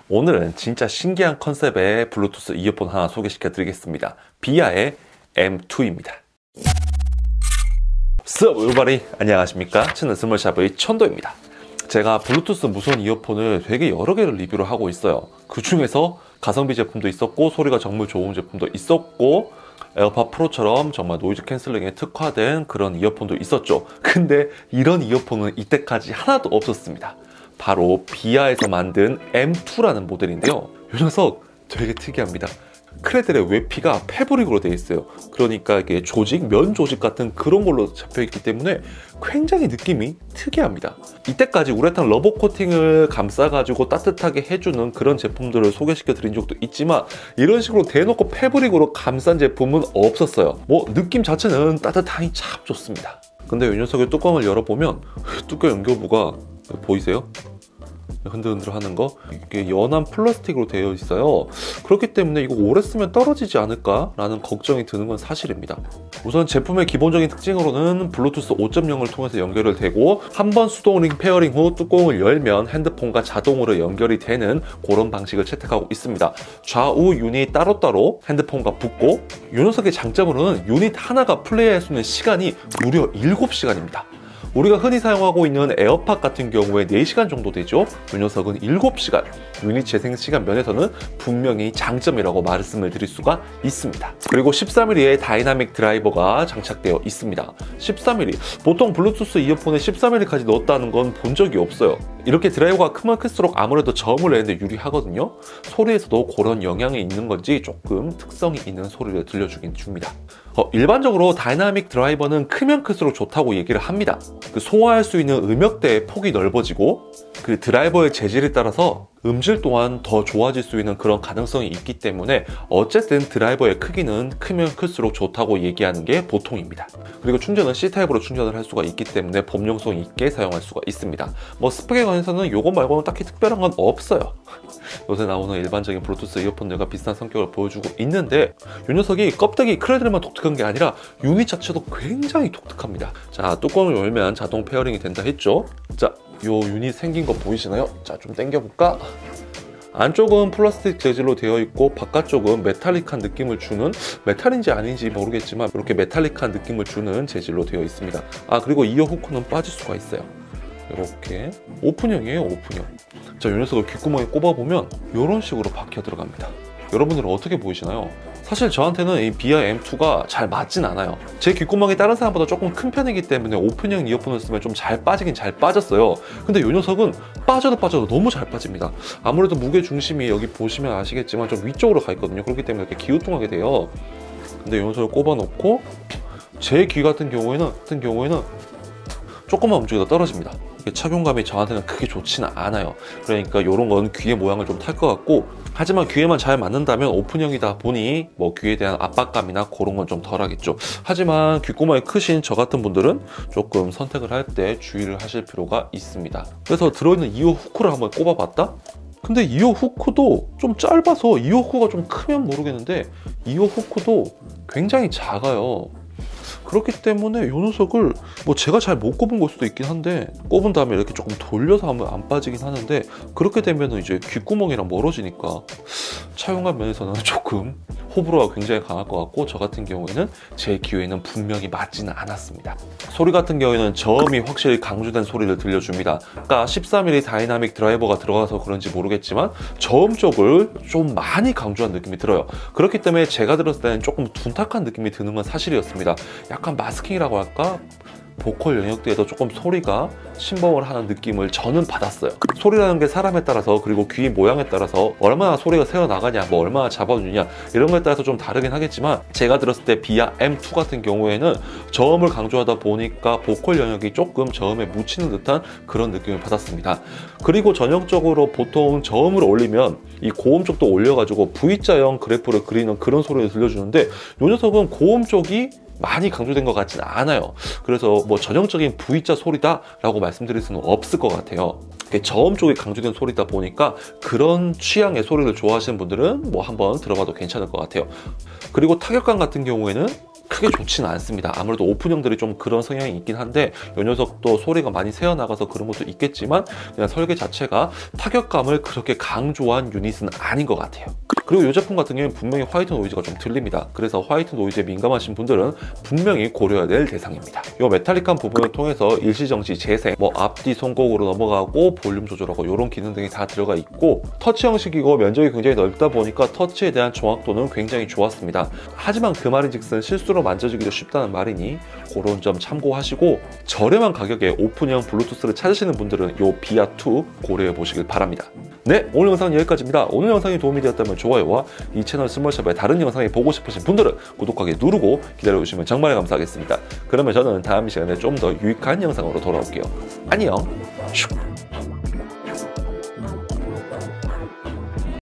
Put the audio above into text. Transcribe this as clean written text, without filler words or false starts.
오늘은 진짜 신기한 컨셉의 블루투스 이어폰 하나 소개시켜 드리겠습니다. 비아의 M2입니다. Sup everybody, 안녕하십니까? 채널 스몰샵의 천도입니다. 제가 블루투스 무선 이어폰을 되게 여러 개를 리뷰를 하고 있어요. 그 중에서 가성비 제품도 있었고 소리가 정말 좋은 제품도 있었고 에어팟 프로처럼 정말 노이즈 캔슬링에 특화된 그런 이어폰도 있었죠. 근데 이런 이어폰은 이때까지 하나도 없었습니다. 바로 비아에서 만든 M2라는 모델인데요. 이 녀석 되게 특이합니다. 크레들의 외피가 패브릭으로 되어 있어요. 그러니까 이게 조직, 면 조직 같은 그런 걸로 잡혀 있기 때문에 굉장히 느낌이 특이합니다. 이때까지 우레탄 러버 코팅을 감싸가지고 따뜻하게 해주는 그런 제품들을 소개시켜 드린 적도 있지만 이런 식으로 대놓고 패브릭으로 감싼 제품은 없었어요. 느낌 자체는 따뜻하니 참 좋습니다. 근데 이 녀석의 뚜껑을 열어보면 뚜껑 연결부가 보이세요? 흔들흔들 하는 거, 이게 연한 플라스틱으로 되어 있어요. 그렇기 때문에 이거 오래 쓰면 떨어지지 않을까 라는 걱정이 드는 건 사실입니다. 우선 제품의 기본적인 특징으로는 블루투스 5.0을 통해서 연결을 되고 한번 수동 링 페어링 후 뚜껑을 열면 핸드폰과 자동으로 연결이 되는 그런 방식을 채택하고 있습니다. 좌우 유닛 따로따로 핸드폰과 붙고, 이 녀석의 장점으로는 유닛 하나가 플레이할 수 있는 시간이 무려 7시간입니다. 우리가 흔히 사용하고 있는 에어팟 같은 경우에 4시간 정도 되죠. 이 녀석은 7시간, 유닛 재생시간 면에서는 분명히 장점이라고 말씀을 드릴 수가 있습니다. 그리고 13mm의 다이나믹 드라이버가 장착되어 있습니다. 13mm, 보통 블루투스 이어폰에 13mm까지 넣었다는 건 본 적이 없어요. 이렇게 드라이버가 크면 클수록 아무래도 저음을 내는데 유리하거든요. 소리에서도 그런 영향이 있는 건지 조금 특성이 있는 소리를 들려주긴 줍니다. 일반적으로 다이나믹 드라이버는 크면 클수록 좋다고 얘기를 합니다. 소화할 수 있는 음역대의 폭이 넓어지고 그 드라이버의 재질에 따라서 음질 또한 더 좋아질 수 있는 그런 가능성이 있기 때문에 어쨌든 드라이버의 크기는 크면 클수록 좋다고 얘기하는 게 보통입니다. 그리고 충전은 C타입으로 충전을 할 수가 있기 때문에 범용성 있게 사용할 수가 있습니다. 스펙에 관해서는 요거 말고는 딱히 특별한 건 없어요. 요새 나오는 일반적인 블루투스 이어폰들과 비슷한 성격을 보여주고 있는데 이 녀석이 껍데기 크레들만 독특한 게 아니라 유닛 자체도 굉장히 독특합니다. 자, 뚜껑을 열면 자동 페어링이 된다 했죠. 자, 요 유닛 생긴 거 보이시나요? 자, 좀 당겨볼까? 안쪽은 플라스틱 재질로 되어 있고 바깥쪽은 메탈릭한 느낌을 주는, 메탈인지 아닌지 모르겠지만 이렇게 메탈릭한 느낌을 주는 재질로 되어 있습니다. 그리고 이어 후크는 빠질 수가 있어요. 이렇게 오픈형이에요. 오픈형. 자, 이 녀석을 귓구멍에 꼽아보면 이런 식으로 박혀 들어갑니다. 여러분들은 어떻게 보이시나요? 사실 저한테는 이 비아 M2가 잘 맞진 않아요. 제 귓구멍이 다른 사람보다 조금 큰 편이기 때문에 오픈형 이어폰을 쓰면 좀 잘 빠지긴 잘 빠졌어요. 근데 이 녀석은 빠져도 너무 잘 빠집니다. 아무래도 무게 중심이 여기 보시면 아시겠지만 좀 위쪽으로 가 있거든요. 그렇기 때문에 이렇게 기우뚱하게 돼요. 근데 이 녀석을 꼽아 놓고 제 귀 같은 경우에는 조금만 움직여도 떨어집니다. 착용감이 저한테는 크게 좋지는 않아요. 그러니까 이런 건 귀의 모양을 좀 탈 것 같고, 하지만 귀에만 잘 맞는다면 오픈형이다 보니 귀에 대한 압박감이나 그런 건 좀 덜하겠죠. 하지만 귓구멍이 크신 저 같은 분들은 조금 선택을 할 때 주의를 하실 필요가 있습니다. 그래서 들어있는 이어 후크를 한번 꼽아봤다? 근데 이어 후크도 좀 짧아서 이어 후크가 좀 크면 모르겠는데 이어 후크도 굉장히 작아요. 그렇기 때문에 이 녀석을 제가 잘 못 꼽은 걸 수도 있긴 한데 꼽은 다음에 이렇게 조금 돌려서 하면 안 빠지긴 하는데, 그렇게 되면 이제 귓구멍이랑 멀어지니까 착용감 면에서는 조금 호불호가 굉장히 강할 것 같고, 저 같은 경우에는 제 귀에는 분명히 맞지는 않았습니다. 소리 같은 경우에는 저음이 확실히 강조된 소리를 들려줍니다. 아까 13mm 다이나믹 드라이버가 들어가서 그런지 모르겠지만 저음 쪽을 좀 많이 강조한 느낌이 들어요. 그렇기 때문에 제가 들었을 때는 조금 둔탁한 느낌이 드는 건 사실이었습니다. 약간 마스킹이라고 할까? 보컬 영역대에도 조금 소리가 침범을 하는 느낌을 저는 받았어요. 소리라는 게 사람에 따라서, 그리고 귀 모양에 따라서 얼마나 소리가 새어나가냐, 얼마나 잡아주냐 이런 거에 따라서 좀 다르긴 하겠지만, 제가 들었을 때 비아 M2 같은 경우에는 저음을 강조하다 보니까 보컬 영역이 조금 저음에 묻히는 듯한 그런 느낌을 받았습니다. 그리고 전형적으로 보통 저음을 올리면 이 고음 쪽도 올려가지고 V자형 그래프를 그리는 그런 소리를 들려주는데 이 녀석은 고음 쪽이 많이 강조된 것 같지는 않아요. 그래서 전형적인 V자 소리다 라고 말씀드릴 수는 없을 것 같아요. 저음 쪽이 강조된 소리다 보니까 그런 취향의 소리를 좋아하시는 분들은 한번 들어봐도 괜찮을 것 같아요. 그리고 타격감 같은 경우에는 크게 좋지는 않습니다. 아무래도 오픈형들이 좀 그런 성향이 있긴 한데 이 녀석도 소리가 많이 새어나가서 그런 것도 있겠지만 그냥 설계 자체가 타격감을 그렇게 강조한 유닛은 아닌 것 같아요. 그리고 이 제품 같은 경우는 분명히 화이트 노이즈가 좀 들립니다. 그래서 화이트 노이즈에 민감하신 분들은 분명히 고려해야 될 대상입니다. 이 메탈릭한 부분을 통해서 일시정지, 재생, 앞뒤 송곡으로 넘어가고 볼륨 조절하고 이런 기능 등이 다 들어가 있고 터치 형식이고 면적이 굉장히 넓다 보니까 터치에 대한 정확도는 굉장히 좋았습니다. 하지만 그 말인즉슨 실수로 만져주기도 쉽다는 말이니 그런 점 참고하시고 저렴한 가격에 오픈형 블루투스를 찾으시는 분들은 이 비아2 고려해 보시길 바랍니다. 네, 오늘 영상은 여기까지입니다. 오늘 영상이 도움이 되었다면 좋아요와 이 채널 스몰샵의 다른 영상이 보고 싶으신 분들은 구독하기 누르고 기다려주시면 정말 감사하겠습니다. 그러면 저는 다음 시간에 좀 더 유익한 영상으로 돌아올게요. 안녕. 슉.